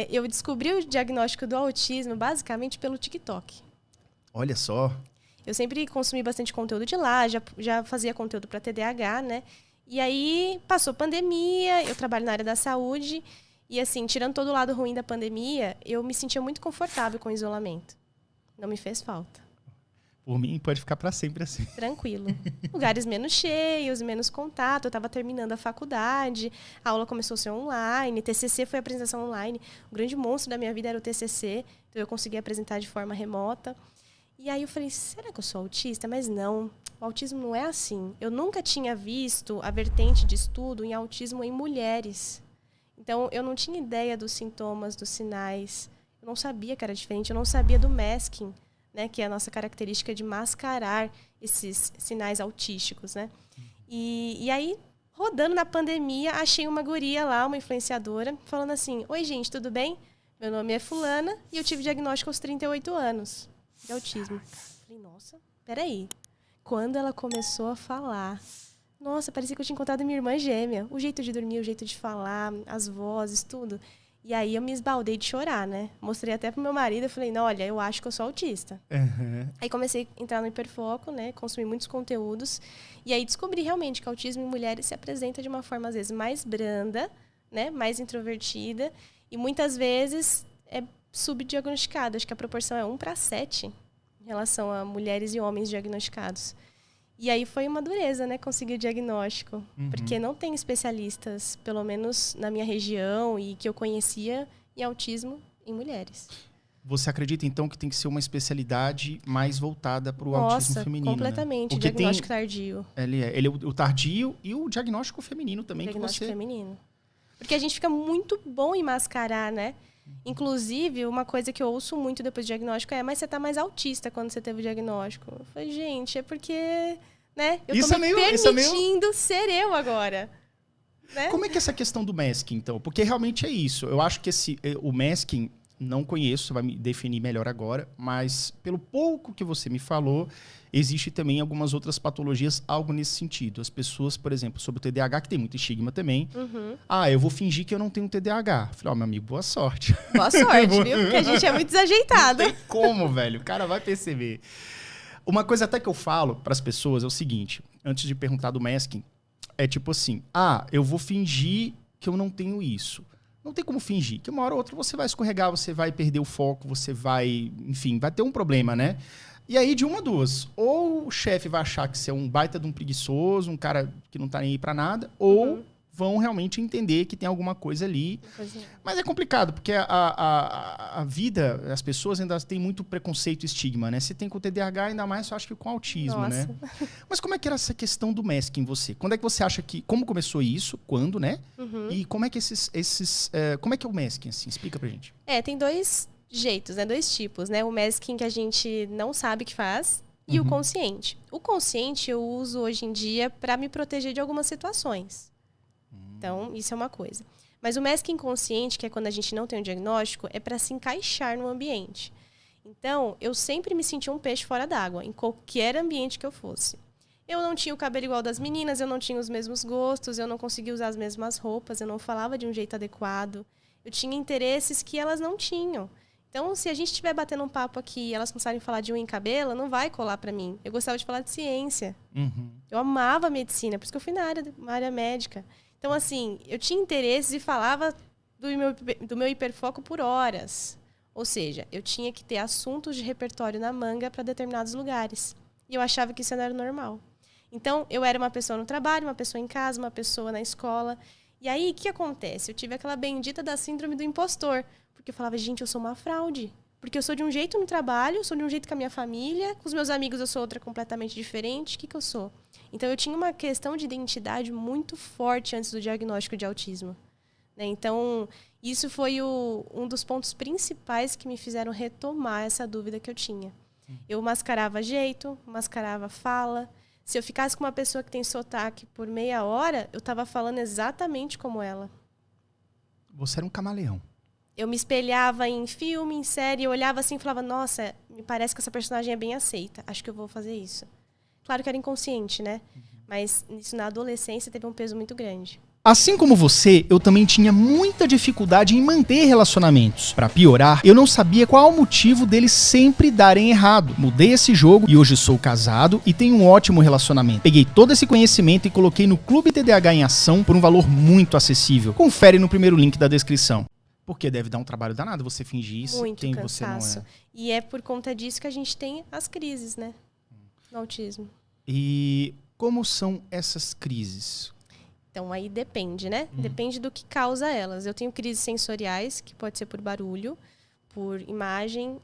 Eu descobri o diagnóstico do autismo basicamente pelo TikTok. Olha só. Eu sempre consumi bastante conteúdo de lá, já fazia conteúdo para TDAH, né? E aí passou pandemia, eu trabalho na área da saúde e assim, tirando todo o lado ruim da pandemia, eu me sentia muito confortável com o isolamento. Não me fez falta. Por mim, pode ficar para sempre assim. Tranquilo. Lugares menos cheios, menos contato. Eu estava terminando a faculdade, a aula começou a ser online, TCC foi a apresentação online. O grande monstro da minha vida era o TCC, então eu consegui apresentar de forma remota. E aí eu falei, será que eu sou autista? Mas não, o autismo não é assim. Eu nunca tinha visto a vertente de estudo em autismo em mulheres. Então, eu não tinha ideia dos sintomas, dos sinais. Eu não sabia que era diferente, eu não sabia do masking, né, que é a nossa característica de mascarar esses sinais autísticos, né? E aí, rodando na pandemia, achei uma guria lá, uma influenciadora, falando assim, oi, gente, tudo bem? Meu nome é fulana e eu tive diagnóstico aos 38 anos de autismo. Falei, nossa, peraí. Quando ela começou a falar, nossa, parecia que eu tinha encontrado minha irmã gêmea. O jeito de dormir, o jeito de falar, as vozes, tudo. E aí eu me esbaldei de chorar, né? Mostrei até pro meu marido, eu falei, não, olha, eu acho que eu sou autista. Uhum. Aí comecei a entrar no hiperfoco, né? Consumi muitos conteúdos. E aí descobri realmente que o autismo em mulheres se apresenta de uma forma, às vezes, mais branda, né? Mais introvertida. E muitas vezes é subdiagnosticado. Acho que a proporção é 1:7 em relação a mulheres e homens diagnosticados. E aí foi uma dureza, né, conseguir o diagnóstico. Porque não tem especialistas, pelo menos na minha região e que eu conhecia, em autismo em mulheres. Você acredita, então, que tem que ser uma especialidade mais voltada para o autismo feminino, completamente. Né? Porque diagnóstico tardio. Ele é o tardio e o diagnóstico feminino também. Diagnóstico feminino. Porque a gente fica muito bom em mascarar, né? Inclusive, uma coisa que eu ouço muito depois do diagnóstico é, mas você tá mais autista quando você teve o diagnóstico. Eu falei, gente, é porque, né, eu tô me permitindo ser eu agora. Né? Como é que é essa questão do masking, então? Porque realmente é isso. Eu acho que o masking, não conheço, você vai me definir melhor agora, mas pelo pouco que você me falou, existe também algumas outras patologias, algo nesse sentido. As pessoas, por exemplo, sobre o TDAH, que tem muito estigma também. Eu vou fingir que eu não tenho TDAH. Falei, meu amigo, boa sorte. Boa sorte, viu? Porque a gente é muito desajeitado. Não tem como, velho. O cara vai perceber. Uma coisa até que eu falo para as pessoas é o seguinte, antes de perguntar do masking, é tipo assim, eu vou fingir que eu não tenho isso. Não tem como fingir, que uma hora ou outra você vai escorregar, você vai perder o foco, você vai, enfim, vai ter um problema, né? E aí, de uma a duas, ou o chefe vai achar que você é um baita de um preguiçoso, um cara que não tá nem aí pra nada, ou vão realmente entender que tem alguma coisa ali. Mas é complicado, porque a vida, as pessoas ainda têm muito preconceito e estigma, né? Você tem com o TDAH, ainda mais, eu acho que com autismo, Nossa. né? Mas como é que era essa questão do masking em você? Quando é que você acha que... Como começou isso? Quando, né? E como é que como é que é o masking, assim? Explica pra gente. Tem dois jeitos, né? Dois tipos, né? O masking que a gente não sabe que faz e o consciente. O consciente eu uso hoje em dia para me proteger de algumas situações. Então, isso é uma coisa. Mas o masking inconsciente, que é quando a gente não tem um diagnóstico, é para se encaixar no ambiente. Então, eu sempre me senti um peixe fora d'água, em qualquer ambiente que eu fosse. Eu não tinha o cabelo igual das meninas, eu não tinha os mesmos gostos, eu não conseguia usar as mesmas roupas, eu não falava de um jeito adequado. Eu tinha interesses que elas não tinham. Então, se a gente estiver batendo um papo aqui e elas começarem a falar de unha e cabelo, não vai colar para mim. Eu gostava de falar de ciência. Eu amava medicina, por isso que eu fui na área médica. Então, assim, eu tinha interesses e falava do meu hiperfoco por horas. Ou seja, eu tinha que ter assuntos de repertório na manga para determinados lugares. E eu achava que isso não era normal. Então, eu era uma pessoa no trabalho, uma pessoa em casa, uma pessoa na escola. E aí, o que acontece? Eu tive aquela bendita da síndrome do impostor. Porque eu falava, gente, eu sou uma fraude. Porque eu sou de um jeito no trabalho, eu sou de um jeito com a minha família, com os meus amigos eu sou outra completamente diferente. O que eu sou? Então, eu tinha uma questão de identidade muito forte antes do diagnóstico de autismo. Né? Então, isso foi um dos pontos principais que me fizeram retomar essa dúvida que eu tinha. Eu mascarava jeito, mascarava fala. Se eu ficasse com uma pessoa que tem sotaque por meia hora, eu estava falando exatamente como ela. Você era um camaleão. Eu me espelhava em filme, em série, eu olhava assim e falava, nossa, me parece que essa personagem é bem aceita, acho que eu vou fazer isso. Claro que era inconsciente, né? Mas isso na adolescência teve um peso muito grande. Assim como você, eu também tinha muita dificuldade em manter relacionamentos. Pra piorar, eu não sabia qual o motivo deles sempre darem errado. Mudei esse jogo e hoje sou casado e tenho um ótimo relacionamento. Peguei todo esse conhecimento e coloquei no Clube TDAH em ação por um valor muito acessível. Confere no primeiro link da descrição. Porque deve dar um trabalho danado você fingir isso muito quem cansaço. você não é. E é por conta disso que a gente tem as crises, né? No autismo. E como são essas crises? Então, aí depende, né? Depende do que causa elas. Eu tenho crises sensoriais, que pode ser por barulho, por imagem,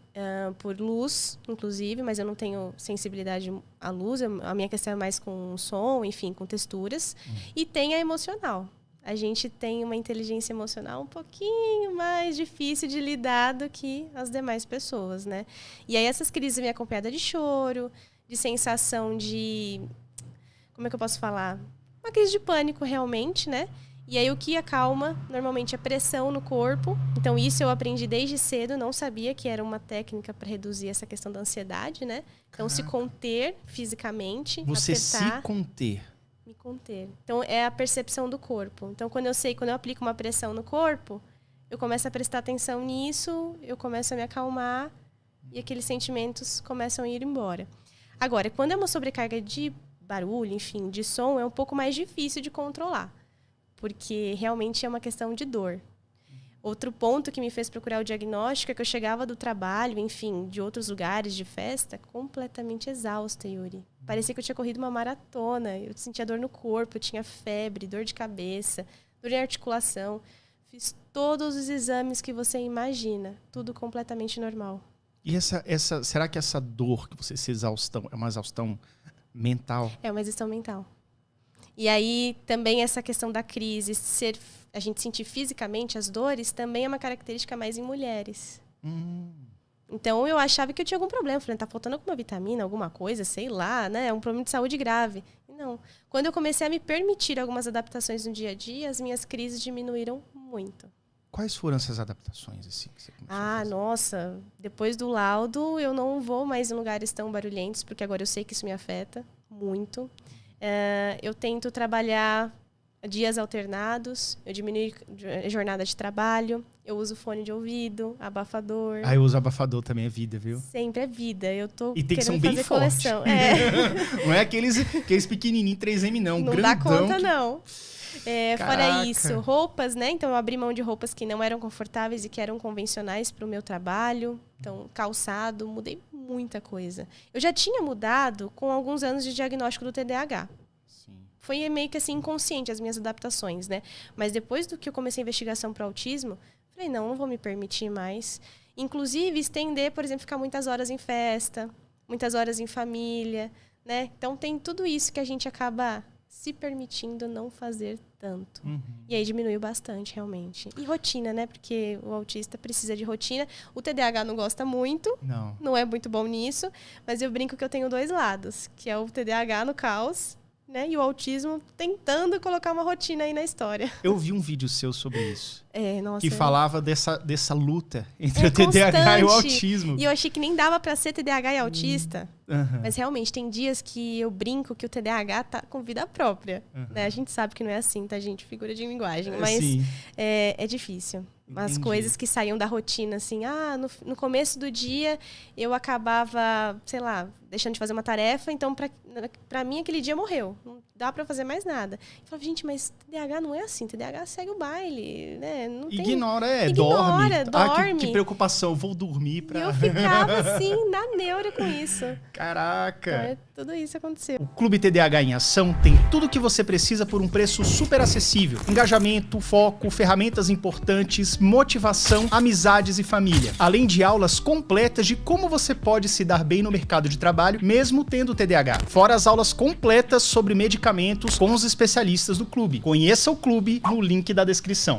por luz, inclusive, mas eu não tenho sensibilidade à luz. A minha questão é mais com som, enfim, com texturas. E tem a emocional. A gente tem uma inteligência emocional um pouquinho mais difícil de lidar do que as demais pessoas, né? E aí essas crises vêm acompanhadas de choro, de sensação de... Como é que eu posso falar? Uma crise de pânico, realmente, né? E aí o que acalma, normalmente, a pressão no corpo. Então, isso eu aprendi desde cedo, não sabia que era uma técnica para reduzir essa questão da ansiedade, né? Então, se conter fisicamente, Você apertar, se conter. me conter. Então, é a percepção do corpo. Então, quando eu aplico uma pressão no corpo, eu começo a prestar atenção nisso, eu começo a me acalmar e aqueles sentimentos começam a ir embora. Agora, quando é uma sobrecarga de barulho, enfim, de som, é um pouco mais difícil de controlar, porque realmente é uma questão de dor. Outro ponto que me fez procurar o diagnóstico é que eu chegava do trabalho, enfim, de outros lugares, de festa, completamente exausta, Yuri. Parecia que eu tinha corrido uma maratona, eu sentia dor no corpo, eu tinha febre, dor de cabeça, dor em articulação. Fiz todos os exames que você imagina, tudo completamente normal. E será que essa dor que você se exaustão é uma exaustão mental? É uma exaustão mental. E aí, também essa questão da crise, a gente sentir fisicamente as dores, também é uma característica mais em mulheres. Então, eu achava que eu tinha algum problema. Falei, tá faltando alguma vitamina, alguma coisa, sei lá, né? É um problema de saúde grave. Não. Quando eu comecei a me permitir algumas adaptações no dia a dia, as minhas crises diminuíram muito. Quais foram essas adaptações, assim, que você começou a fazer? Nossa, depois do laudo, eu não vou mais em lugares tão barulhentos, porque agora eu sei que isso me afeta muito. Eu tento trabalhar dias alternados, eu diminuo a jornada de trabalho, eu uso fone de ouvido, abafador. Eu uso abafador também, é vida, viu? Sempre é vida, eu tô e tem que ser querendo bem fazer forte. coleção. Não é aqueles pequenininhos 3M, não. Não grandão dá conta, não. Fora isso, roupas, né? Então, eu abri mão de roupas que não eram confortáveis e que eram convencionais para o meu trabalho. Então, calçado, mudei muita coisa. Eu já tinha mudado com alguns anos de diagnóstico do TDAH. Sim. Foi meio que assim, inconsciente as minhas adaptações, né? Mas depois do que eu comecei a investigação para autismo, falei, não vou me permitir mais. Inclusive, estender, por exemplo, ficar muitas horas em festa, muitas horas em família, né? Então, tem tudo isso que a gente acaba se permitindo não fazer tanto. E aí diminuiu bastante, realmente. E rotina, né? Porque o autista precisa de rotina. O TDAH não gosta muito. Não é muito bom nisso. Mas eu brinco que eu tenho dois lados. Que é o TDAH no caos, né? E o autismo tentando colocar uma rotina aí na história. Eu vi um vídeo seu sobre isso. Nossa. Que falava dessa luta entre o TDAH e o autismo. E eu achei que nem dava pra ser TDAH e autista. Mas realmente, tem dias que eu brinco que o TDAH tá com vida própria. Né? A gente sabe que não é assim, tá, gente? Figura de linguagem. Mas é difícil. Umas coisas que saíam da rotina, assim. No começo do dia, eu acabava, sei lá, deixando de fazer uma tarefa. Então, pra mim, aquele dia morreu. Não dá pra fazer mais nada. Eu falava, gente, mas TDAH não é assim. TDAH segue o baile, né? Não tem... Ignora, dorme. Que preocupação, vou dormir pra... E eu ficava, assim, na neura com isso. Caraca! Então, tudo isso aconteceu. O Clube TDAH em Ação tem tudo o que você precisa por um preço super acessível. Engajamento, foco, ferramentas importantes, motivação, amizades e família. Além de aulas completas de como você pode se dar bem no mercado de trabalho, mesmo tendo TDAH. Fora as aulas completas sobre medicamentos com os especialistas do clube. Conheça o clube no link da descrição.